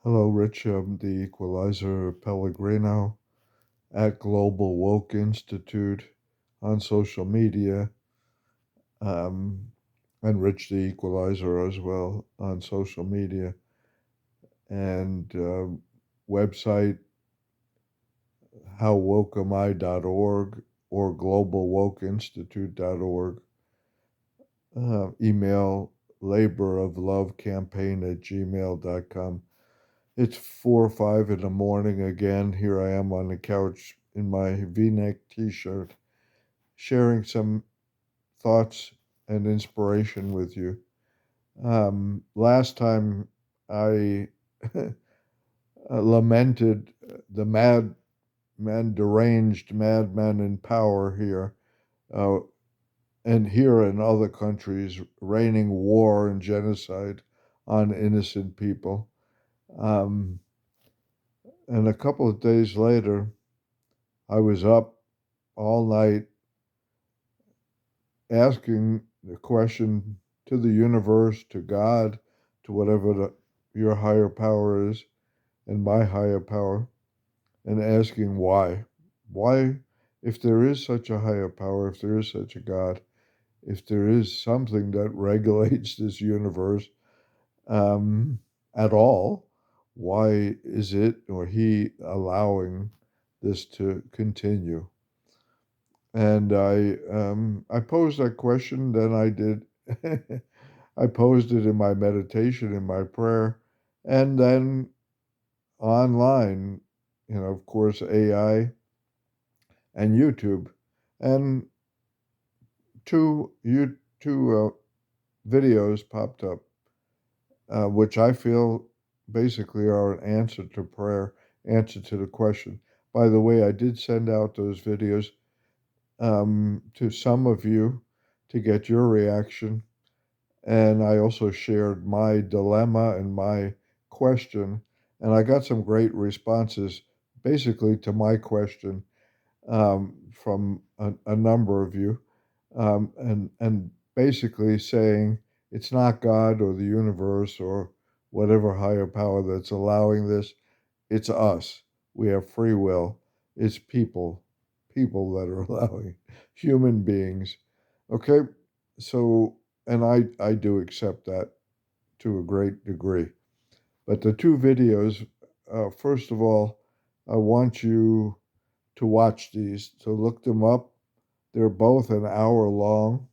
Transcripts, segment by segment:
Hello, Rich. I'm the Equalizer Pellegrino at Global Woke Institute on social media, um, and Rich the Equalizer as well on social media, and website howwokeami.org or globalwokeinstitute.org. Email laboroflovecampaign@gmail.com. It's 4 or 5 in the morning again. Here I am on the couch in my V-neck T-shirt, sharing some thoughts and inspiration with you. Last time I lamented the deranged madmen in power here, uh, and here in other countries, raining war and genocide on innocent people. Um, and a couple of days later, I was up all night asking the question to the universe, to God, to whatever your higher power is, and my higher power, and asking why. Why, if there is such a higher power, if there is such a God, if there is something that regulates this universe um, at all, why is it or he allowing this to continue? And I posed that question. Then I did. I posed it in my meditation, in my prayer, and then online. Of course, AI and YouTube, and two videos popped up, which I feel basically are an answer to prayer, answer to the question. By the way, I did send out those videos to some of you to get your reaction. And I also shared my dilemma and my question. And I got some great responses basically to my question from a number of you. And basically saying it's not God or the universe or whatever higher power that's allowing this, it's us. We have free will. It's people that are allowing human beings. Okay, so and I do accept that to a great degree. But the two videos, first of all, I want you to watch these. To look them up. They're both an hour long.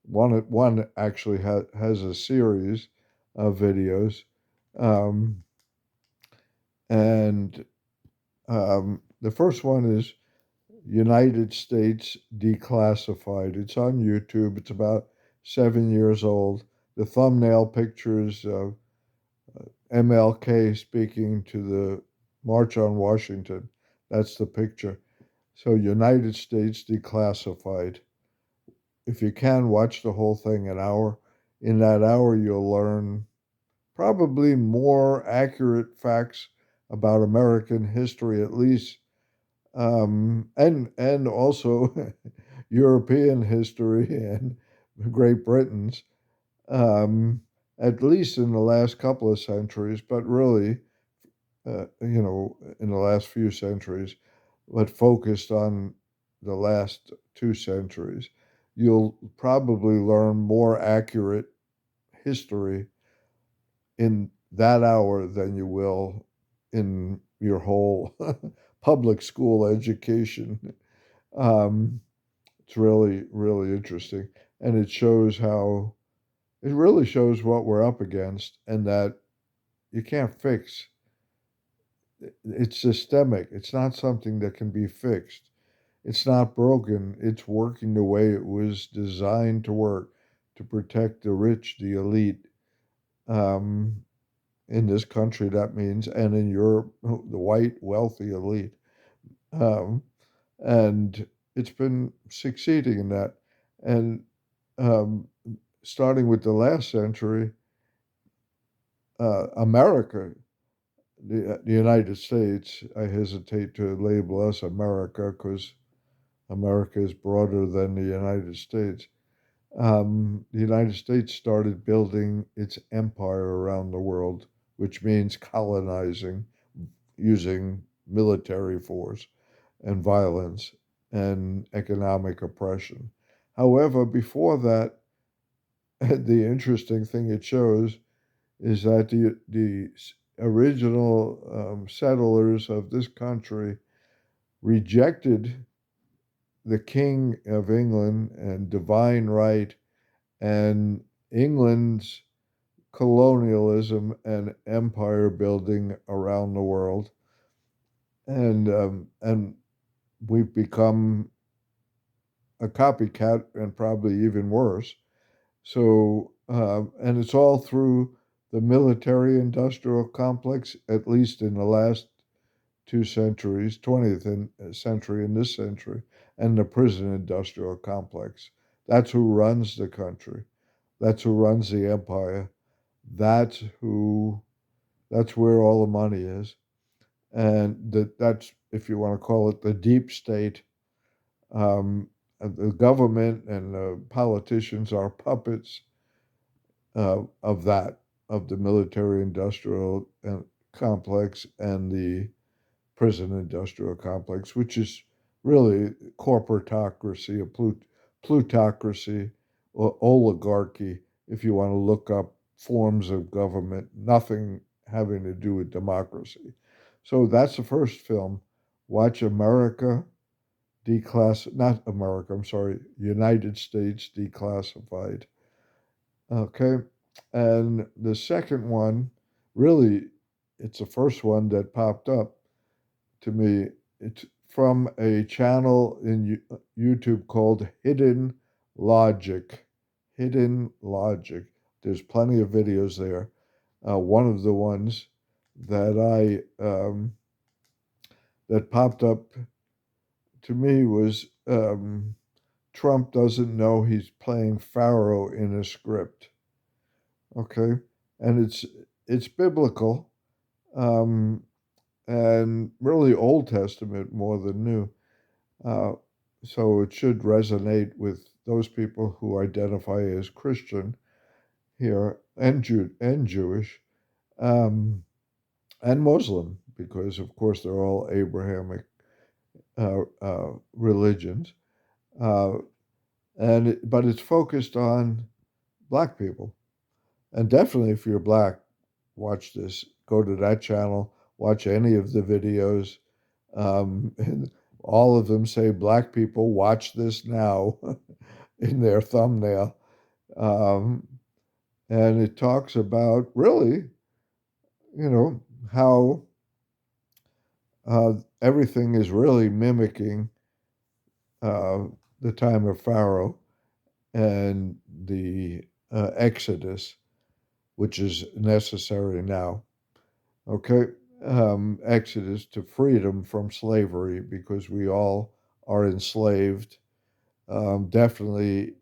One actually has a series of videos, um, and the first one is United States Declassified. It's on YouTube. It's about 7 years old. The thumbnail pictures MLK speaking to the March on Washington. That's the picture. So, United States Declassified. If you can, watch the whole thing an hour. In that hour, you'll learn probably more accurate facts about American history, at least, and also European history and Great Britain's, um, at least in the last couple of centuries, but really, in the last few centuries, but focused on the last 2 centuries. You'll probably learn more accurate history in that hour than you will in your whole public school education. Um, it's really, really interesting. And it really shows what we're up against and that you can't fix. It's systemic. It's not something that can be fixed. It's not broken. It's working the way it was designed to work to protect the rich, the elite. Um, in this country, that means, and in Europe, the white, wealthy elite. Um, and it's been succeeding in that. And um, starting with the last century, America, the United States, I hesitate to label us America because America is broader than the United States. The United States started building its empire around the world which means colonizing using military force and violence and economic oppression. However, before that, the interesting thing it shows is that the original settlers of this country rejected the King of England and divine right and England's colonialism and empire building around the world, and we've become a copycat and probably even worse. So, and it's all through the military industrial complex, at least in the last 2 centuries, 20th century and this century, and the prison industrial complex. That's who runs the country. That's who runs the empire. That's who. That's where all the money is, and that's, if you want to call it, the deep state. The government and the politicians are puppets of that, of the military industrial complex and the prison industrial complex, which is really corporatocracy, a plutocracy, or oligarchy, if you want to look up forms of government, nothing having to do with democracy. So that's the first film. Watch America not America, I'm sorry, United States Declassified. Okay. And the second one, really, it's the first one that popped up to me. It's from a channel in YouTube called Hidden Logic. Hidden Logic. There's plenty of videos there. One of the ones that that popped up to me was Trump doesn't know he's playing Pharaoh in a script. Okay, and it's biblical, um, and really Old Testament more than New. Uh, so it should resonate with those people who identify as Christian here and Jewish, um, and Muslim, because of course they're all Abrahamic religions. Uh, but it's focused on black people, and definitely if you're black, watch this. Go to that channel. Watch any of the videos. And all of them say black people watch this now in their thumbnail. Um, and it talks about really, you know, how everything is really mimicking uh, the time of Pharaoh and the Exodus, which is necessary now. Okay, Exodus to freedom from slavery, because we all are enslaved, definitely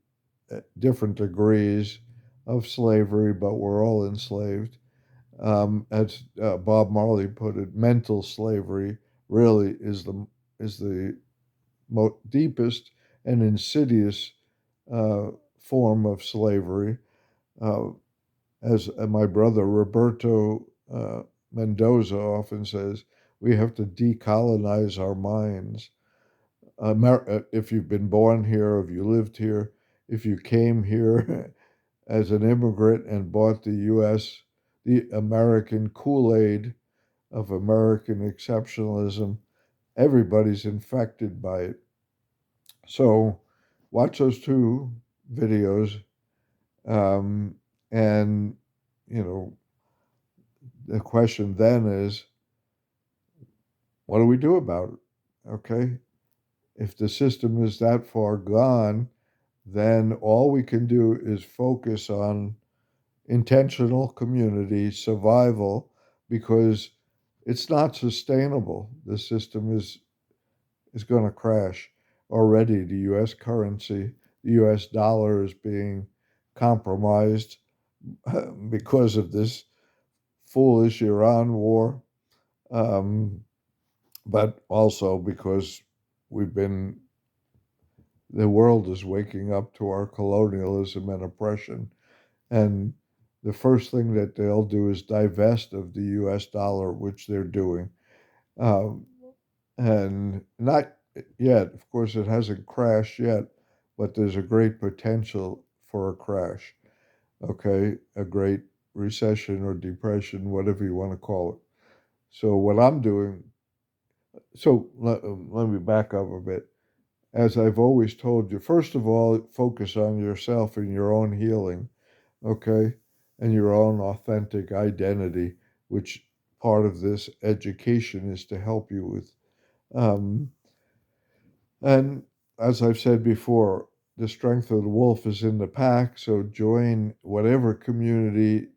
at different degrees of slavery, but we're all enslaved. As Bob Marley put it, mental slavery really is the deepest and insidious form of slavery. Uh, as my brother Roberto Mendoza often says, we have to decolonize our minds. If you've been born here, if you lived here, if you came here as an immigrant and bought the U.S., the American Kool-Aid of American exceptionalism, everybody's infected by it. So watch those two videos, um, and you know the question then is, what do we do about it? Okay, if the system is that far gone, then all we can do is focus on intentional community survival, because it's not sustainable. The system is going to crash. Already, the U.S. currency, the U.S. dollar is being compromised because of this foolish Iran war, um, but also because we've been the world is waking up to our colonialism and oppression, and the first thing that they'll do is divest of the US dollar, which they're doing. Um, and not yet, of course, it hasn't crashed yet, but there's a great potential for a crash, okay? A great recession or depression, whatever you want to call it. So, what I'm doing, so let me back up a bit. As I've always told you, first of all, focus on yourself and your own healing, okay? And your own authentic identity, which part of this education is to help you with. Um, and as I've said before, the strength of the wolf is in the pack, so join whatever community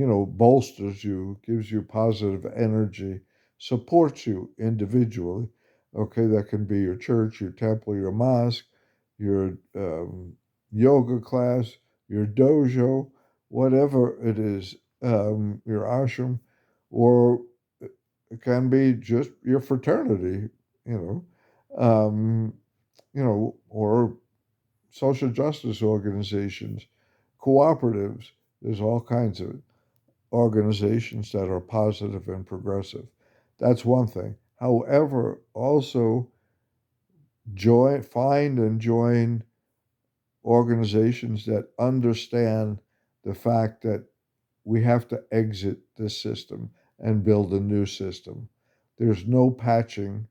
bolsters you, gives you positive energy, supports you individually. Okay, that can be your church, your temple, your mosque, your yoga class, your dojo, whatever it is, your ashram, or it can be just your fraternity, um, or social justice organizations, cooperatives. There's all kinds of organizations that are positive and progressive. That's one thing. However, also find and join organizations that understand the fact that we have to exit this system and build a new system. There's no patching,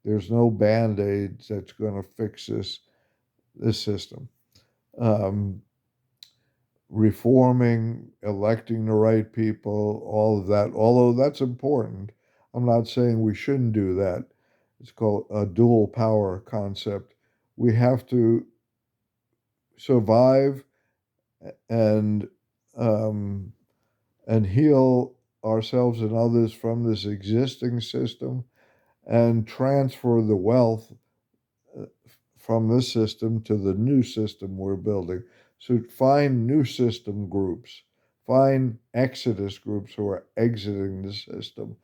there's no band-aids that's going to fix this system. Um, Reforming, electing the right people, all of that, although that's important. I'm not saying we shouldn't do that. It's called a dual power concept. We have to survive and um, and heal ourselves and others from this existing system and transfer the wealth uh, from this system to the new system we're building. So find new system groups, find exodus groups who are exiting the system.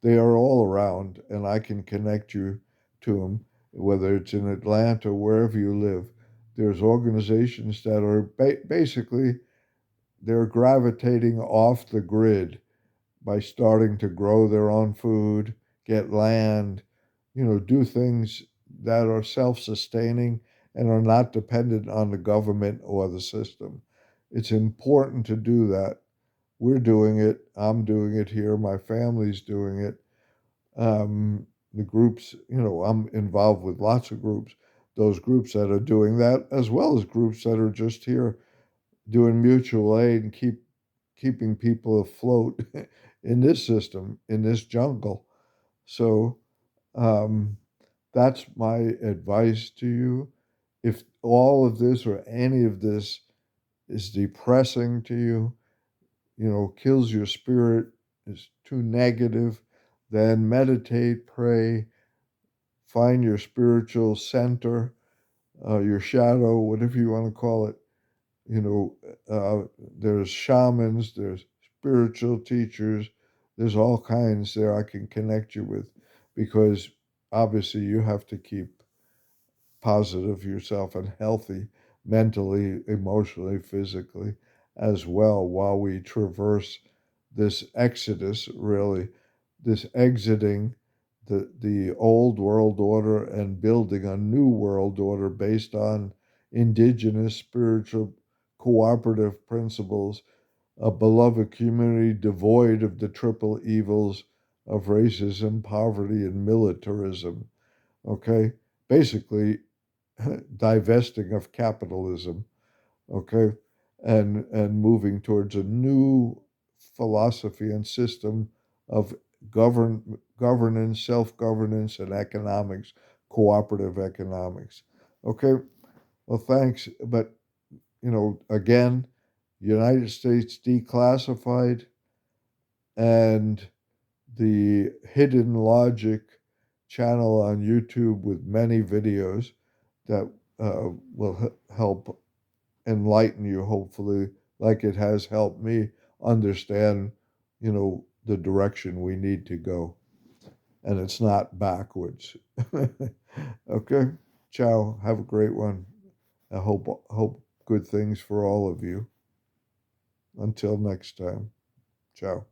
They are all around, and I can connect you to them, whether it's in Atlanta or wherever you live. There's organizations that are basically they're gravitating off the grid by starting to grow their own food, get land, do things that are self sustaining and are not dependent on the government or the system. It's important to do that. We're doing it. I'm doing it here. My family's doing it. The groups, I'm involved with lots of groups, those groups that are doing that, as well as groups that are just here doing mutual aid and keeping people afloat in this system, in this jungle. So um, that's my advice to you. If all of this or any of this is depressing to you, kills your spirit, is too negative, then meditate, pray, find your spiritual center, your shadow, whatever you want to call it. You know, there's shamans, there's spiritual teachers, there's all kinds there I can connect you with because obviously you have to keep positive yourself and healthy mentally, emotionally, physically as well while we traverse this exodus, really, this exiting the old world order and building a new world order based on indigenous spiritual cooperative principles, a beloved community devoid of the triple evils of racism, poverty, and militarism. Okay? Basically, divesting of capitalism, okay, and moving towards a new philosophy and system of governance, self-governance, and economics, cooperative economics. Okay, well, thanks, but again, United States Declassified and the Hidden Logic channel on YouTube with many videos that will help enlighten you, hopefully, like it has helped me understand, the direction we need to go. And it's not backwards. Okay. Ciao. Have a great one. I hope good things for all of you. Until next time, ciao.